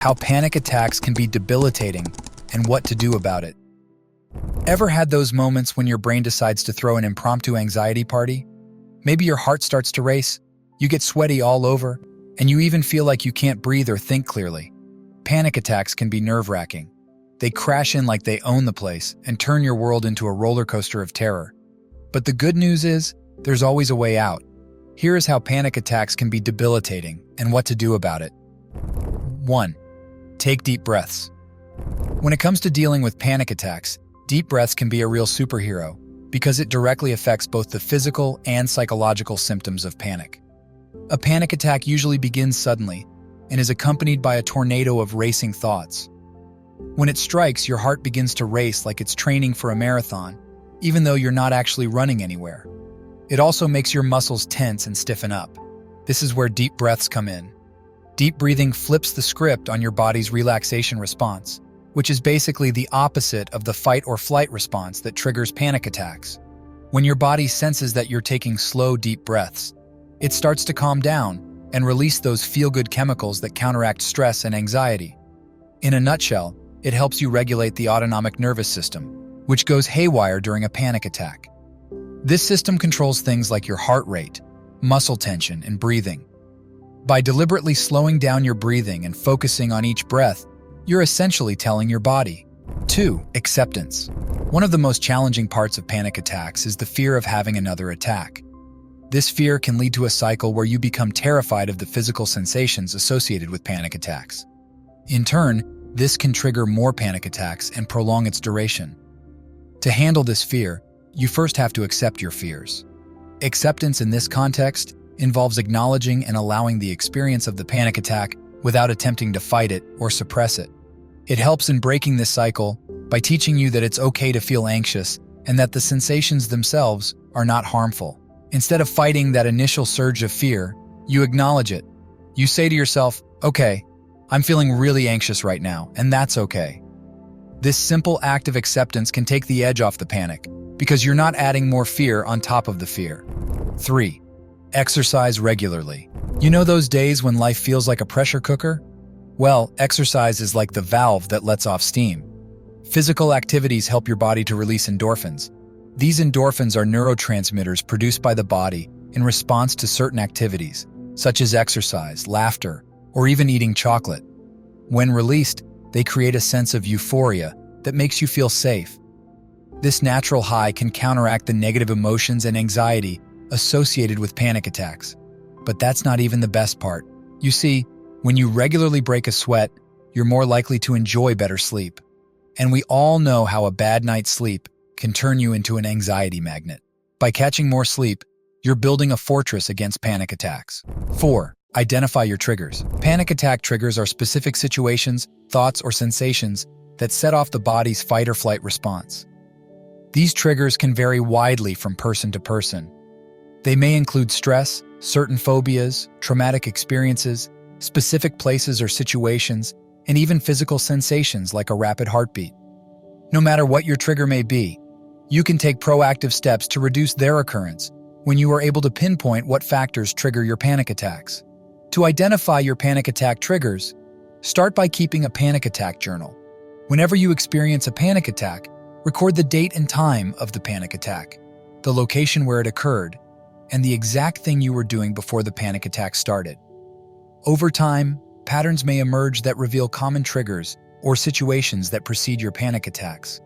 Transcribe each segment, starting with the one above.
How panic attacks can be debilitating and what to do about it. Ever had those moments when your brain decides to throw an impromptu anxiety party? Maybe your heart starts to race, you get sweaty all over, and you even feel like you can't breathe or think clearly. Panic attacks can be nerve-wracking. They crash in like they own the place and turn your world into a roller coaster of terror. But the good news is, there's always a way out. Here is how panic attacks can be debilitating and what to do about it. 1. Take deep breaths. When it comes to dealing with panic attacks, deep breaths can be a real superhero because it directly affects both the physical and psychological symptoms of panic. A panic attack usually begins suddenly and is accompanied by a tornado of racing thoughts. When it strikes, your heart begins to race like it's training for a marathon, even though you're not actually running anywhere. It also makes your muscles tense and stiffen up. This is where deep breaths come in. Deep breathing flips the script on your body's relaxation response, which is basically the opposite of the fight or flight response that triggers panic attacks. When your body senses that you're taking slow, deep breaths, it starts to calm down and release those feel-good chemicals that counteract stress and anxiety. In a nutshell, it helps you regulate the autonomic nervous system, which goes haywire during a panic attack. This system controls things like your heart rate, muscle tension, and breathing. By deliberately slowing down your breathing and focusing on each breath, you're essentially telling your body. 2. Acceptance. One of the most challenging parts of panic attacks is the fear of having another attack. This fear can lead to a cycle where you become terrified of the physical sensations associated with panic attacks. In turn, this can trigger more panic attacks and prolong its duration. To handle this fear, you first have to accept your fears. Acceptance in this context involves acknowledging and allowing the experience of the panic attack without attempting to fight it or suppress it. It helps in breaking this cycle by teaching you that it's okay to feel anxious and that the sensations themselves are not harmful. Instead of fighting that initial surge of fear, you acknowledge it. You say to yourself, okay, I'm feeling really anxious right now, and that's okay. This simple act of acceptance can take the edge off the panic because you're not adding more fear on top of the fear. 3. Exercise regularly. You know those days when life feels like a pressure cooker? Well, exercise is like the valve that lets off steam. Physical activities help your body to release endorphins. These endorphins are neurotransmitters produced by the body in response to certain activities, such as exercise, laughter, or even eating chocolate. When released, they create a sense of euphoria that makes you feel safe. This natural high can counteract the negative emotions and anxiety associated with panic attacks. But that's not even the best part. You see, when you regularly break a sweat, you're more likely to enjoy better sleep. And we all know how a bad night's sleep can turn you into an anxiety magnet. By catching more sleep, you're building a fortress against panic attacks. 4. Identify your triggers. Panic attack triggers are specific situations, thoughts, or sensations that set off the body's fight or flight response. These triggers can vary widely from person to person. They may include stress, certain phobias, traumatic experiences, specific places or situations, and even physical sensations like a rapid heartbeat. No matter what your trigger may be, you can take proactive steps to reduce their occurrence when you are able to pinpoint what factors trigger your panic attacks. To identify your panic attack triggers, start by keeping a panic attack journal. Whenever you experience a panic attack, record the date and time of the panic attack, the location where it occurred, and the exact thing you were doing before the panic attack started. Over time, patterns may emerge that reveal common triggers or situations that precede your panic attacks.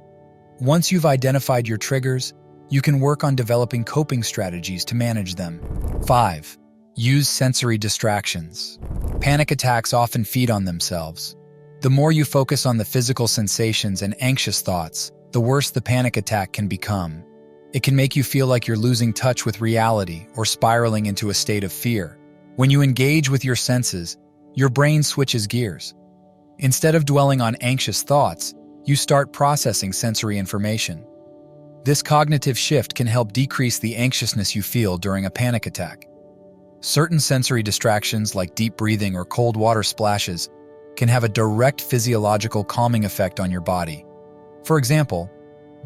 Once you've identified your triggers, you can work on developing coping strategies to manage them. 5. Use sensory distractions. Panic attacks often feed on themselves. The more you focus on the physical sensations and anxious thoughts, the worse the panic attack can become. It can make you feel like you're losing touch with reality or spiraling into a state of fear. When you engage with your senses, your brain switches gears. Instead of dwelling on anxious thoughts, you start processing sensory information. This cognitive shift can help decrease the anxiousness you feel during a panic attack. Certain sensory distractions like deep breathing or cold water splashes can have a direct physiological calming effect on your body. For example,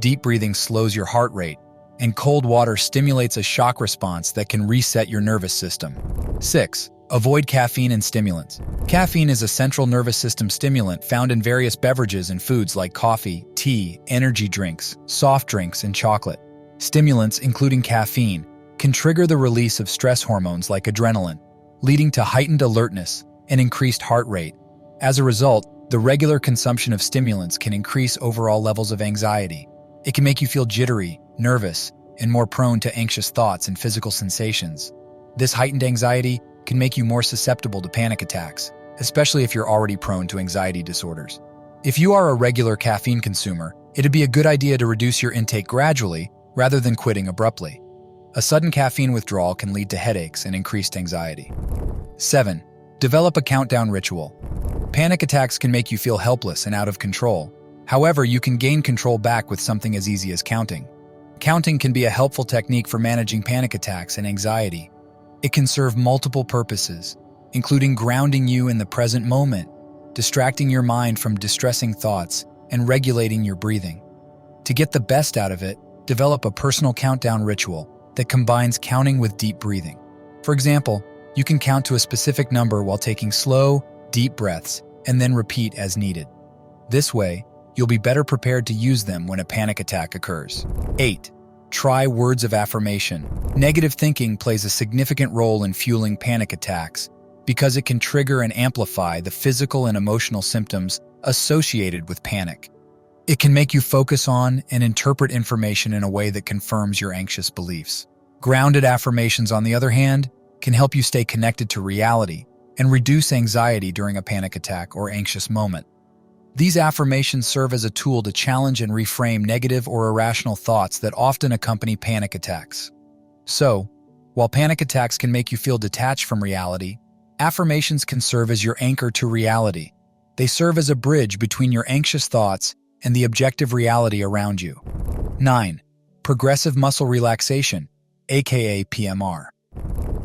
deep breathing slows your heart rate, and cold water stimulates a shock response that can reset your nervous system. 6. Avoid caffeine and stimulants. Caffeine is a central nervous system stimulant found in various beverages and foods like coffee, tea, energy drinks, soft drinks, and chocolate. Stimulants, including caffeine, can trigger the release of stress hormones like adrenaline, leading to heightened alertness and increased heart rate. As a result, the regular consumption of stimulants can increase overall levels of anxiety. It can make you feel jittery, nervous, and more prone to anxious thoughts and physical sensations. This heightened anxiety can make you more susceptible to panic attacks, especially if you're already prone to anxiety disorders. If you are a regular caffeine consumer, it'd be a good idea to reduce your intake gradually rather than quitting abruptly. A sudden caffeine withdrawal can lead to headaches and increased anxiety. 7. Develop a countdown ritual. Panic attacks can make you feel helpless and out of control. However, you can gain control back with something as easy as counting. Counting can be a helpful technique for managing panic attacks and anxiety. It can serve multiple purposes, including grounding you in the present moment, distracting your mind from distressing thoughts, and regulating your breathing. To get the best out of it, develop a personal countdown ritual that combines counting with deep breathing. For example, you can count to a specific number while taking slow, deep breaths and then repeat as needed. This way, you'll be better prepared to use them when a panic attack occurs. 8. Try words of affirmation. Negative thinking plays a significant role in fueling panic attacks because it can trigger and amplify the physical and emotional symptoms associated with panic. It can make you focus on and interpret information in a way that confirms your anxious beliefs. Grounded affirmations, on the other hand, can help you stay connected to reality and reduce anxiety during a panic attack or anxious moment. These affirmations serve as a tool to challenge and reframe negative or irrational thoughts that often accompany panic attacks. So, while panic attacks can make you feel detached from reality, affirmations can serve as your anchor to reality. They serve as a bridge between your anxious thoughts and the objective reality around you. 9. Progressive muscle relaxation, aka PMR.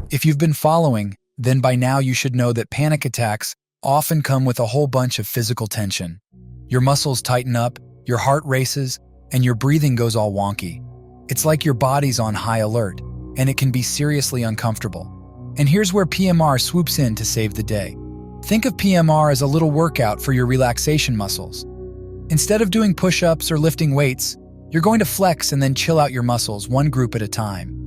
If you've been following, then by now you should know that panic attacks often come with a whole bunch of physical tension. Your muscles tighten up, your heart races, and your breathing goes all wonky. It's like your body's on high alert, and it can be seriously uncomfortable. And here's where PMR swoops in to save the day. Think of PMR as a little workout for your relaxation muscles. Instead of doing push-ups or lifting weights, you're going to flex and then chill out your muscles one group at a time.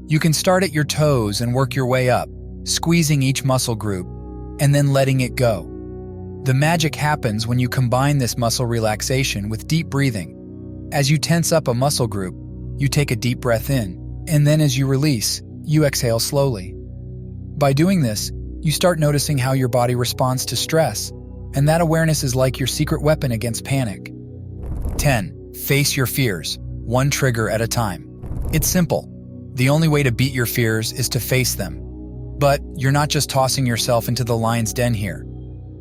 You can start at your toes and work your way up, squeezing each muscle group, and then letting it go. The magic happens when you combine this muscle relaxation with deep breathing. As you tense up a muscle group, you take a deep breath in, and then as you release, you exhale slowly. By doing this, you start noticing how your body responds to stress, and that awareness is like your secret weapon against panic. 10. Face your fears, one trigger at a time. It's simple. The only way to beat your fears is to face them. But you're not just tossing yourself into the lion's den here.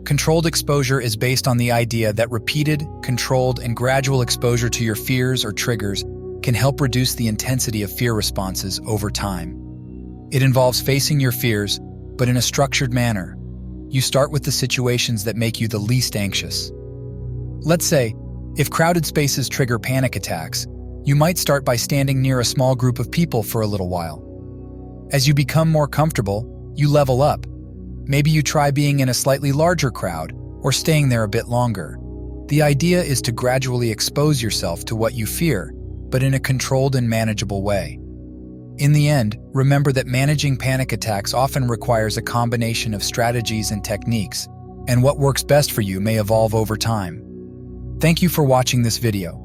Controlled exposure is based on the idea that repeated, controlled, and gradual exposure to your fears or triggers can help reduce the intensity of fear responses over time. It involves facing your fears, but in a structured manner. You start with the situations that make you the least anxious. Let's say, if crowded spaces trigger panic attacks, you might start by standing near a small group of people for a little while. As you become more comfortable, you level up. Maybe you try being in a slightly larger crowd or staying there a bit longer. The idea is to gradually expose yourself to what you fear, but in a controlled and manageable way. In the end, remember that managing panic attacks often requires a combination of strategies and techniques, and what works best for you may evolve over time. Thank you for watching this video.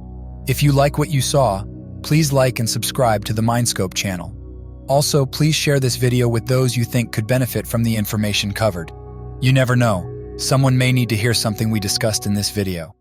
If you like what you saw, please like and subscribe to the MindScope channel. Also, please share this video with those you think could benefit from the information covered. You never know, someone may need to hear something we discussed in this video.